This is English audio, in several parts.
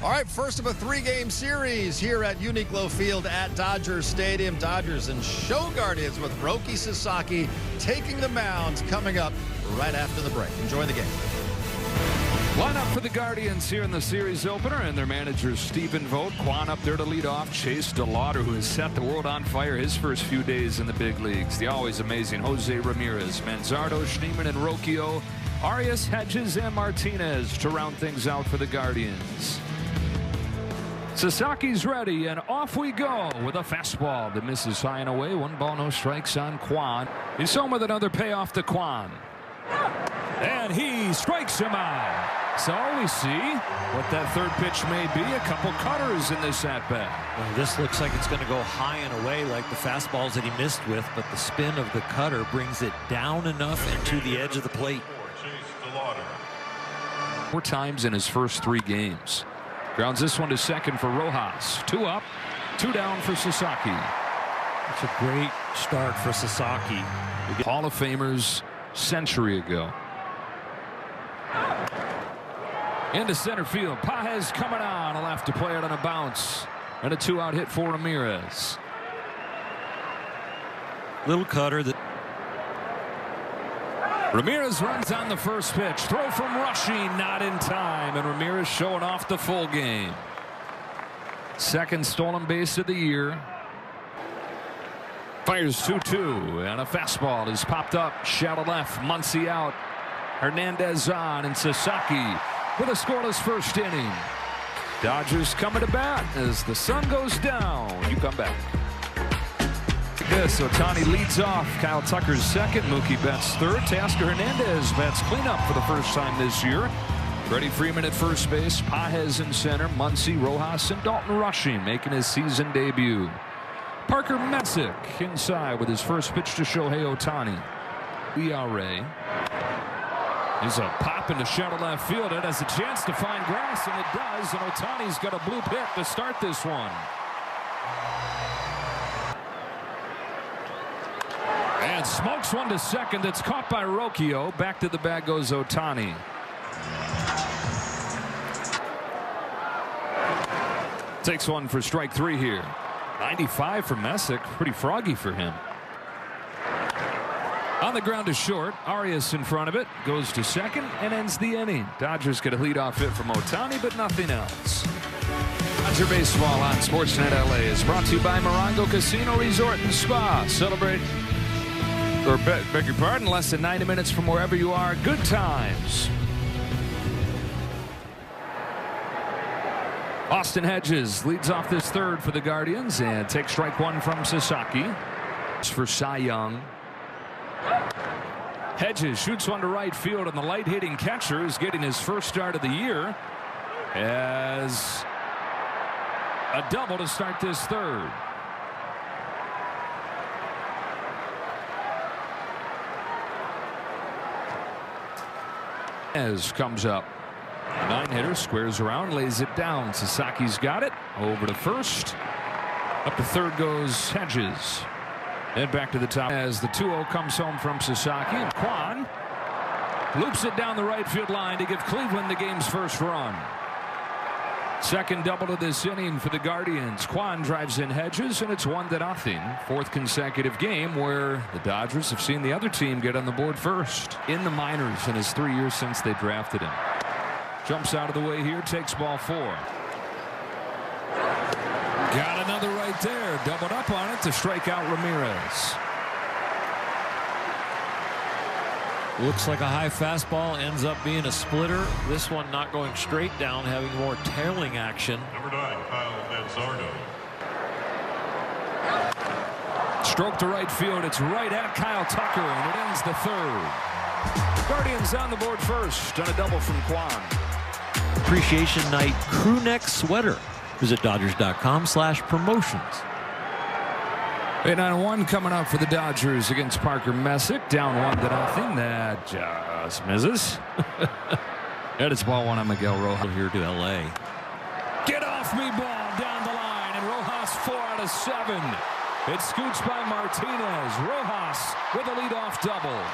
All right, first of a three-game series here at Uniqlo Field at Dodger Stadium. Dodgers and Show Guardians with Roki Sasaki taking the mound coming up right after the break. Enjoy the game. Lineup for the Guardians here in the series opener, and their manager Stephen Vogt. Kwan up there to lead off. Chase DeLauder, who has set the world on fire his first few days in the big leagues. The always amazing Jose Ramirez, Manzardo, Schneemann, and Rocchio. Arias, Hedges, and Martinez to round things out for the Guardians. Sasaki's ready, and off we go with a fastball that misses high and away. 1 ball, no strikes on Kwan. He's home with another payoff to Kwan. And he strikes him out. So we see what that third pitch may be. A couple cutters in this at-bat. Well, this looks like it's going to go high and away like the fastballs that he missed with, but the spin of the cutter brings it down enough and to the edge of the plate. 4 times in his first 3 games. Grounds this one to second for Rojas. 2 up, 2 down for Sasaki. It's a great start for Sasaki. Hall of Famers century ago. Into center field. Pages coming on. He'll have to play it on a bounce. And a 2-out hit for Ramirez. Little cutter that. Ramirez runs on the first pitch. Throw from Rushing, not in time. And Ramirez showing off the full game. Second stolen base of the year. Fires 2-2. And a fastball is popped up. Shallow left. Muncy out. Hernandez on. And Sasaki with a scoreless first inning. Dodgers coming to bat as the sun goes down. You come back. This Ohtani leads off. Kyle Tucker's second. Mookie Betts third. Teoscar Hernandez bats cleanup for the first time this year. Freddie Freeman at first base. Pages in center. Muncy, Rojas, and Dalton Rushing making his season debut. Parker Messick inside with his first pitch to Shohei Ohtani. ERA. He's a pop into shallow left field. It has a chance to find grass, and it does. And Ohtani's got a bloop hit to start this one. And smokes one to second. That's caught by Rocchio. Back to the bag goes Ohtani. Takes one for strike 3 here. 95 for Messick. Pretty froggy for him. On the ground to short. Arias in front of it. Goes to second and ends the inning. Dodgers get a leadoff hit from Ohtani, but nothing else. Dodger Baseball on Sportsnet LA is brought to you by Morongo Casino Resort and Spa. Celebrate, or beg your pardon, less than 90 minutes from wherever you are. Good times. Austin Hedges leads off this third for the Guardians and takes strike 1 from Sasaki. For Cy Young. Hedges shoots one to right field, and the light-hitting catcher is getting his first start of the year as a double to start this third. As comes up. 9-hitter squares around, lays it down. Sasaki's got it. Over to first. Up to third goes Hedges. And back to the top as the 2-0 comes home from Sasaki. And Kwan loops it down the right field line to give Cleveland the game's first run. Second double to this inning for the Guardians. Kwan drives in Hedges, and it's 1-0. Fourth consecutive game where the Dodgers have seen the other team get on the board first. In the minors in his 3 years since they drafted him. Jumps out of the way here, takes ball 4. Got another right there. Doubled up on it to strike out Ramirez. Looks like a high fastball, ends up being a splitter. This one not going straight down, having more tailing action. Number 9, Kyle Manzardo. Stroke to right field. It's right at Kyle Tucker, and it ends the third. Guardians on the board first on a double from Kwan. Appreciation Night crew neck sweater. Visit Dodgers.com/promotions. 8-9-1 coming up for the Dodgers against Parker Messick. Down 1-0. That just misses. And it's ball 1 on Miguel Rojas. Here to LA. Get off me ball down the line, and Rojas 4 out of 7. It scoots by Martinez. Rojas with a leadoff double.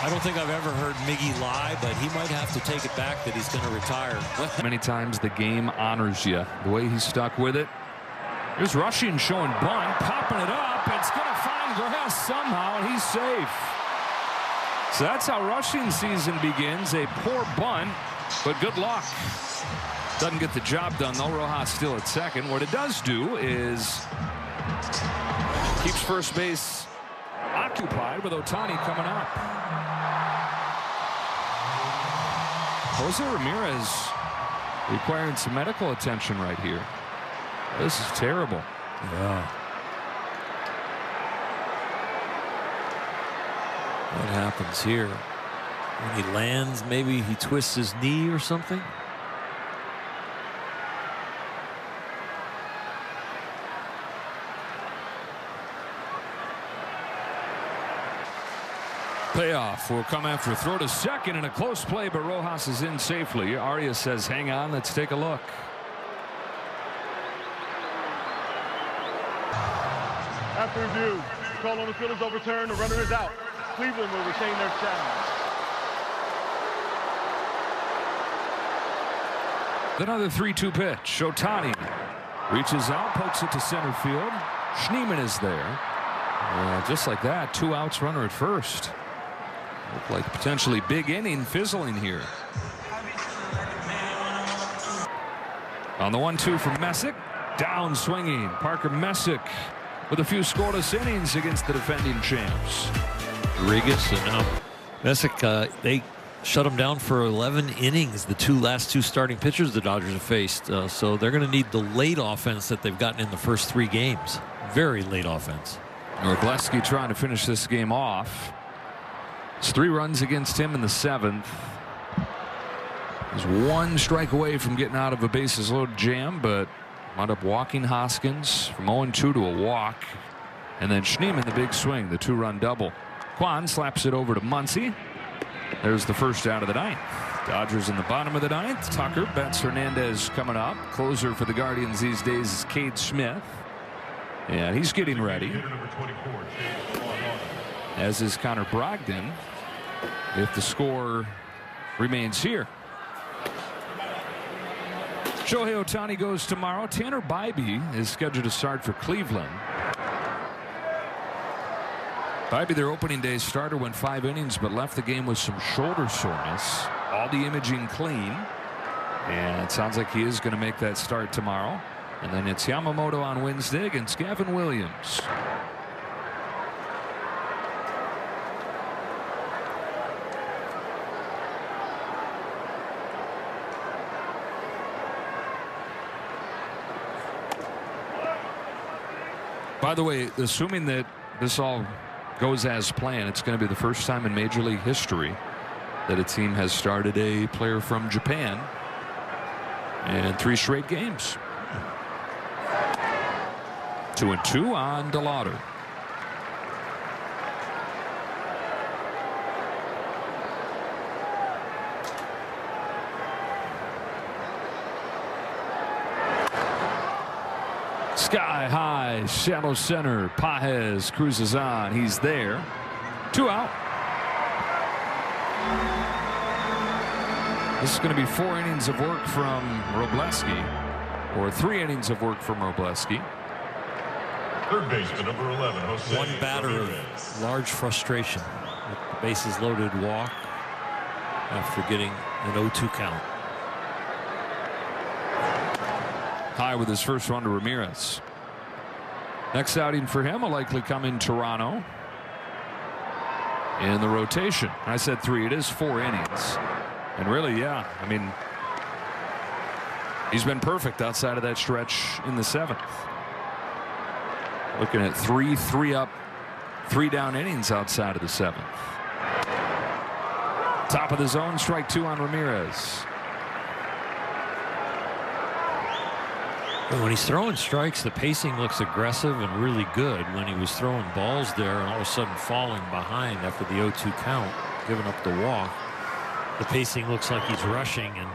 I don't think I've ever heard Miggy lie, but he might have to take it back that he's going to retire. Many times the game honors you. The way he stuck with it. Here's Rushing showing bunt, popping it up. It's going to find grass somehow, and he's safe. So that's how Rushing season begins. A poor bunt, but good luck. Doesn't get the job done, though. Rojas still at second. What it does do is keeps first base occupied with Ohtani coming up. Jose Ramirez requiring some medical attention right here. This is terrible. Yeah. What happens here? When he lands, maybe he twists his knee or something. Payoff will come after a throw to second and a close play, but Rojas is in safely. Arias says, hang on, let's take a look. After review, the call on the field is overturned. The runner is out. Cleveland will retain their challenge. Another 3-2 pitch. Ohtani reaches out, pokes it to center field. Schneemann is there. Just like that, 2 outs, runner at first. Look like potentially big inning fizzling here. On the 1-2 from Messick. Down swinging. Parker Messick with a few scoreless innings against the defending champs. Rodriguez and now Messick, they shut him down for 11 innings, the last two starting pitchers the Dodgers have faced. So they're going to need the late offense that they've gotten in the first 3 games. Very late offense. Wroblewski trying to finish this game off. It's 3 runs against him in the 7th. He's 1 strike away from getting out of a bases loaded jam, but wound up walking Hoskins from 0-2 to a walk. And then Schneemann, the big swing, the 2-run double. Kwan slaps it over to Muncy. There's the first out of the 9th. Dodgers in the bottom of the 9th. Tucker, Betts Hernandez coming up. Closer for the Guardians these days is Cade Smith. And he's getting ready. As is Connor Brogdon, if the score remains here. Shohei Ohtani goes tomorrow. Tanner Bybee is scheduled to start for Cleveland. Bybee, their opening day starter, went 5 innings but left the game with some shoulder soreness. All the imaging clean. And it sounds like he is going to make that start tomorrow. And then it's Yamamoto on Wednesday against Gavin Williams. By the way, assuming that this all goes as planned, it's going to be the first time in Major League history that a team has started a player from Japan in 3 straight games. 2-2 on DeLauder. Sky high, shallow center. Pages cruises on. He's there. 2 out. This is going to be 4 innings of work from Wroblewski, or 3 innings of work from Wroblewski. Third baseman, number 11, Jose. 1 batter of large frustration. With the bases loaded walk after getting an 0-2 count. High with his first run to Ramirez. Next outing for him will likely come in Toronto. In the rotation. I said 3. It is 4 innings. And really, yeah, I mean, he's been perfect outside of that stretch in the 7th. Looking at 3 up, 3 down innings outside of the 7th. Top of the zone, strike 2 on Ramirez. When he's throwing strikes, the pacing looks aggressive and really good. When he was throwing balls there and all of a sudden falling behind after the 0-2 count, giving up the walk, the pacing looks like he's rushing. And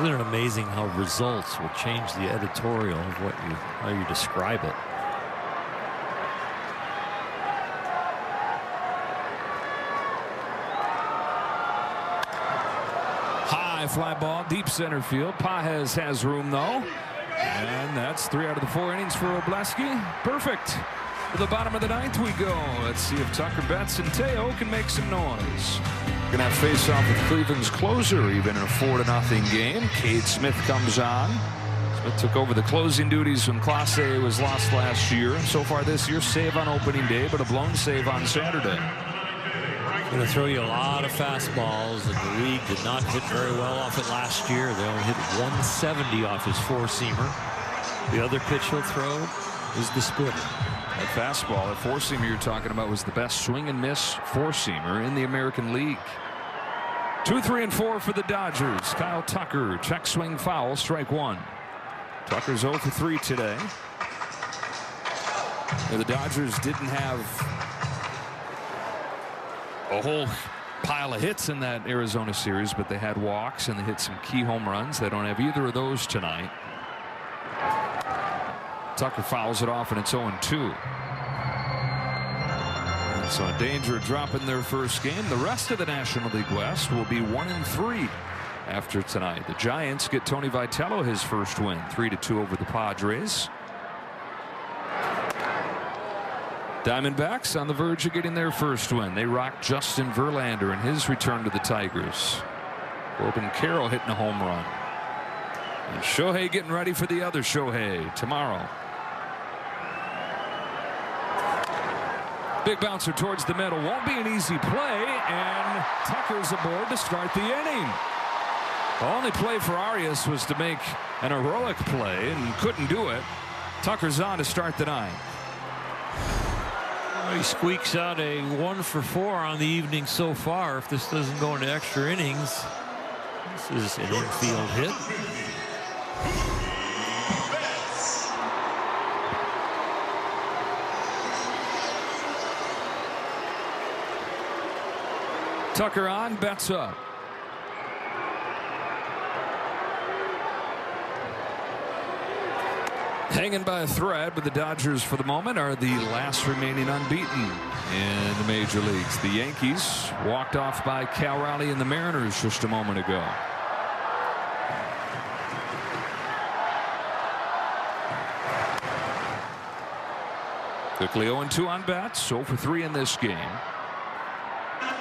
isn't it amazing how results will change the editorial of how you describe it? High fly ball, deep center field. Pages has room, though. And that's 3 out of the 4 innings for Obleski. Perfect. To the bottom of the 9th we go. Let's see if Tucker Betts and Teo can make some noise. Gonna have face off with Cleveland's closer, even in a 4-0 game. Cade Smith comes on. Smith took over the closing duties when Clase was lost last year. So far this year, save on opening day, but a blown save on Saturday. Going to throw you a lot of fastballs, and the league did not hit very well off it last year. They only hit 170 off his 4-seamer. The other pitch he'll throw is the splitter. That fastball, that 4-seamer you're talking about, was the best swing and miss 4-seamer in the American League. 2, 3, and 4 for the Dodgers. Kyle Tucker, check swing foul, strike 1. Tucker's 0 for 3 today. Now, the Dodgers didn't have a whole pile of hits in that Arizona series, but they had walks and they hit some key home runs. They don't have either of those tonight. Tucker fouls it off, and it's 0-2. And so in danger of dropping their first game. The rest of the National League West will be 1-3 after tonight. The Giants get Tony Vitello his first win, 3-2 over the Padres. Diamondbacks on the verge of getting their first win. They rocked Justin Verlander in his return to the Tigers. Corbin Carroll hitting a home run. And Shohei getting ready for the other Shohei tomorrow. Big bouncer towards the middle. Won't be an easy play, and Tucker's aboard to start the inning. The only play for Arias was to make an heroic play and couldn't do it. Tucker's on to start the 9th. He squeaks out a 1 for 4 on the evening so far. If this doesn't go into extra innings, this is an infield hit. Tucker on, Betts up. Hanging by a thread, but the Dodgers for the moment are the last remaining unbeaten in the major leagues. The Yankees walked off by Cal Raleigh and the Mariners just a moment ago. Quickly 0-2 on Betts, 0 for 3 in this game.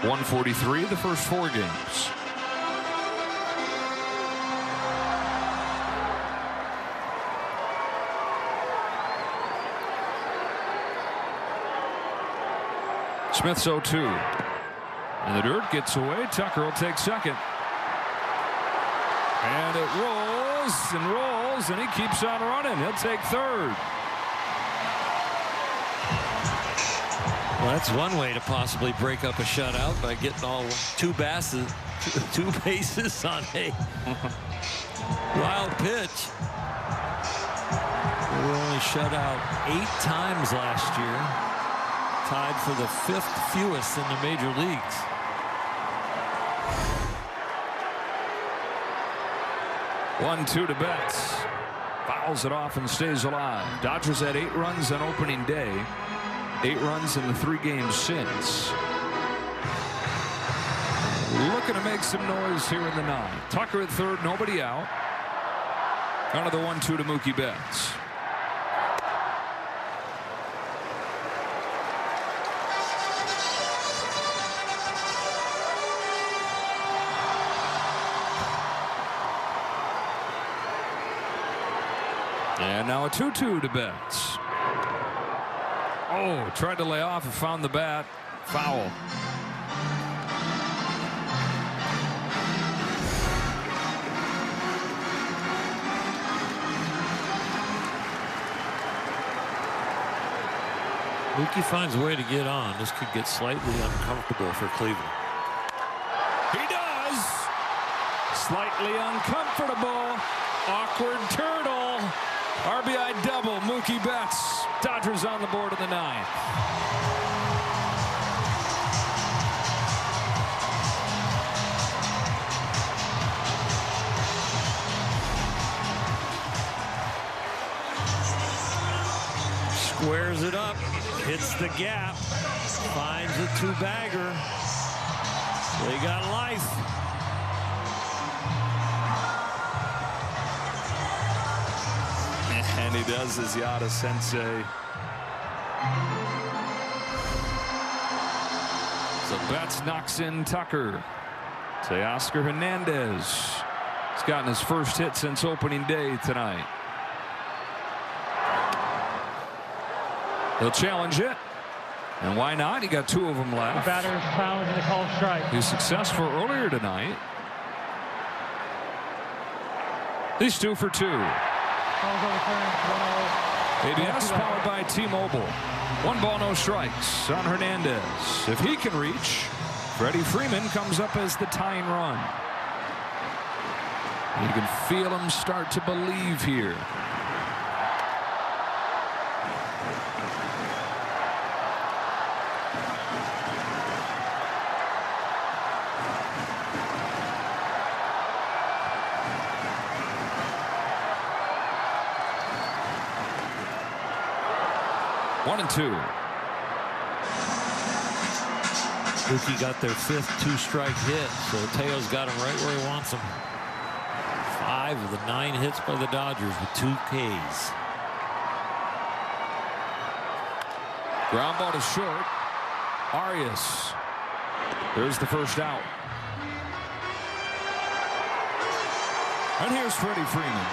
143 the first 4 games. Smith's 0-2. And the dirt gets away. Tucker will take second. And it rolls and rolls, and he keeps on running. He'll take third. Well, that's one way to possibly break up a shutout, by getting all 2 bases on a wild pitch. We were only shut out 8 times last year. Tied for the 5th fewest in the major leagues. One, 2 to Betts. Fouls it off and stays alive. Dodgers had 8 runs on opening day. 8 runs in the 3 games since. Looking to make some noise here in the 9th. Tucker at third, nobody out. Another 1-2 to Mookie Betts. And now a 2-2 to Betts. Oh, tried to lay off and found the bat. Foul. Mookie finds a way to get on. This could get slightly uncomfortable for Cleveland. He does. Slightly uncomfortable. Awkward turtle. RBI double. Mookie Betts. Dodgers on the board in the 9th. Squares it up. Hits the gap. Finds a 2-bagger. They got life. he does as Yada Sensei. So Betts knocks in Tucker. Teoscar Hernandez. He's gotten his first hit since opening day tonight. He'll challenge it. And why not? He got 2 of them left. The batter is challenging the call strike. He was successful earlier tonight. He's 2 for 2. Calls overturned. 1-0. ABS powered by T-Mobile. 1 ball, no strikes on Hernandez. If he can reach, Freddie Freeman comes up as the tying run. You can feel him start to believe here. One and 2. Mookie got their 5th 2-strike hit, so Teo's got him right where he wants him. 5 of the 9 hits by the Dodgers with 2 Ks. Ground ball to short. Arias. There's the first out. And here's Freddie Freeman.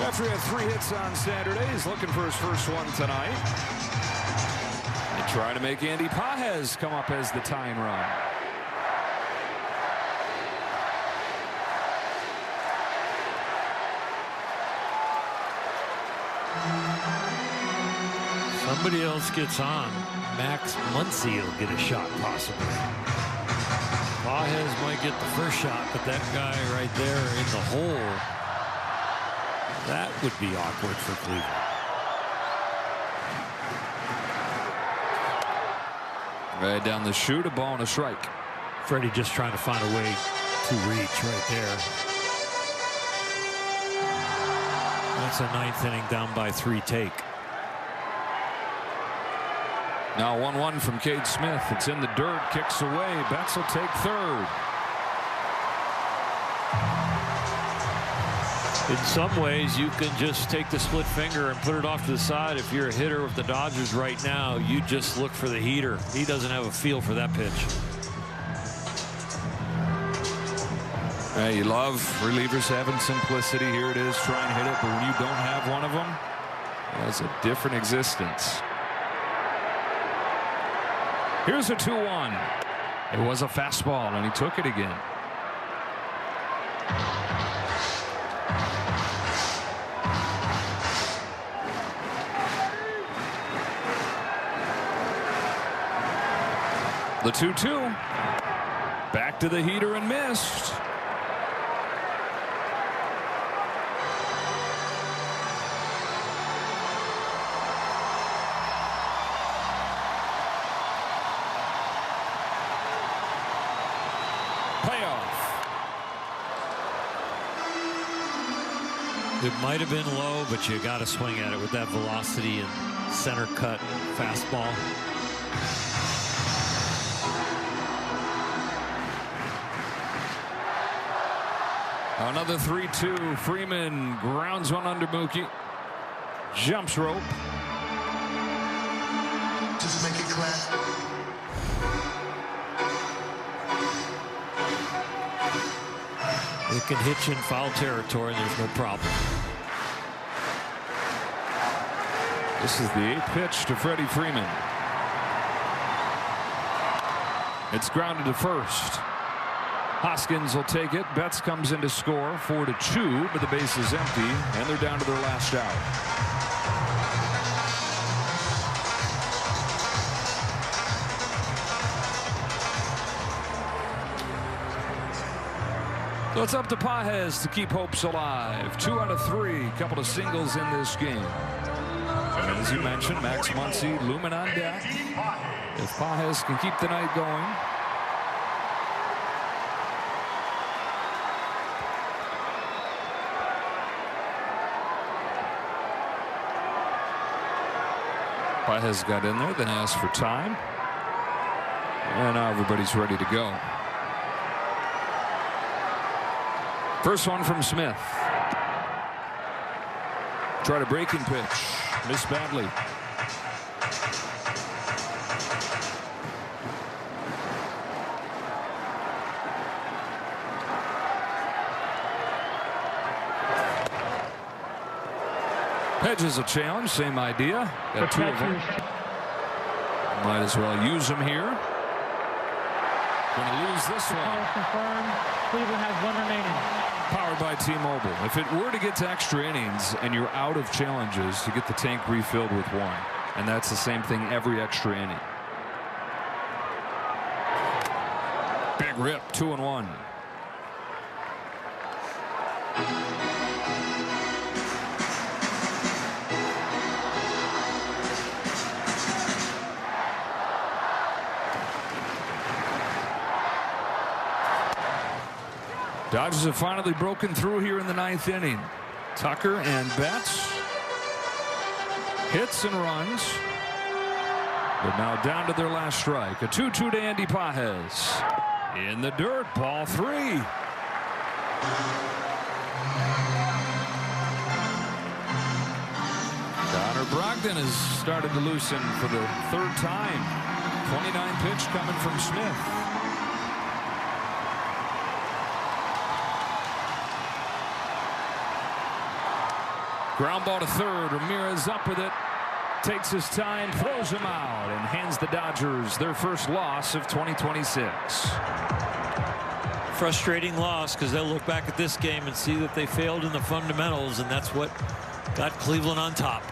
After he had 3 hits on Saturday, he's looking for his first one tonight. And trying to make Andy Pages come up as the tying run. Somebody else gets on. Max Muncy will get a shot possibly. Pages might get the first shot, but that guy right there in the hole, that would be awkward for Cleveland. Right down the chute, a ball and a strike. Freddie just trying to find a way to reach right there. That's a 9th inning down by 3 take. Now 1-1 from Cade Smith. It's in the dirt, kicks away. Betts will take 3rd. In some ways, you can just take the split finger and put it off to the side. If you're a hitter with the Dodgers right now, you just look for the heater. He doesn't have a feel for that pitch. Hey, you love relievers having simplicity. Here it is, try and hit it, but when you don't have one of them, that's a different existence. Here's a 2-1. It was a fastball, and he took it again. The 2-2. Back to the heater and missed. It might have been low, but you got to swing at it with that velocity and center cut fastball. Another 3-2. Freeman grounds one under Mookie. Jumps rope. Just make it clap. It can hit you in foul territory, and there's no problem. This is the 8th pitch to Freddie Freeman. It's grounded to first. Hoskins will take it. Betts comes in to score 4-2, but the base is empty, and they're down to their last out. So it's up to Pages to keep hopes alive. 2 out of 3, couple of singles in this game. And as you mentioned, Max Muncy looming on deck. If Pages can keep the night going. Pages got in there, then asked for time. And now everybody's ready to go. First one from Smith. Tried a breaking pitch. Missed badly. Hedges a challenge. Same idea. Got two of them. Might as well use them here. Going to lose this one. Confirmed. Cleveland has one remaining. Powered by T-Mobile. If it were to get to extra innings and you're out of challenges, to get the tank refilled with one. And that's the same thing every extra inning. Big rip, 2-1. Dodgers have finally broken through here in the 9th inning. Tucker and Betts. Hits and runs. But now down to their last strike. A 2-2 to Andy Pages. In the dirt, ball 3. Connor Brogdon has started to loosen for the 3rd time. 29 pitch coming from Smith. Ground ball to 3rd. Ramirez up with it. Takes his time, throws him out, and hands the Dodgers their first loss of 2026. Frustrating loss, because they'll look back at this game and see that they failed in the fundamentals, and that's what got Cleveland on top.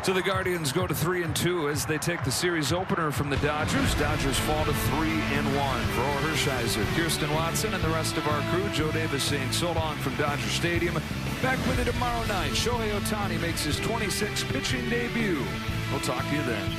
So the Guardians go to 3-2 as they take the series opener from the Dodgers. Dodgers fall to 3-1. For Orr Hershiser, Kirsten Watson, and the rest of our crew, Joe Davis saying so long from Dodger Stadium. Back with you tomorrow night. Shohei Ohtani makes his 26th pitching debut. We'll talk to you then.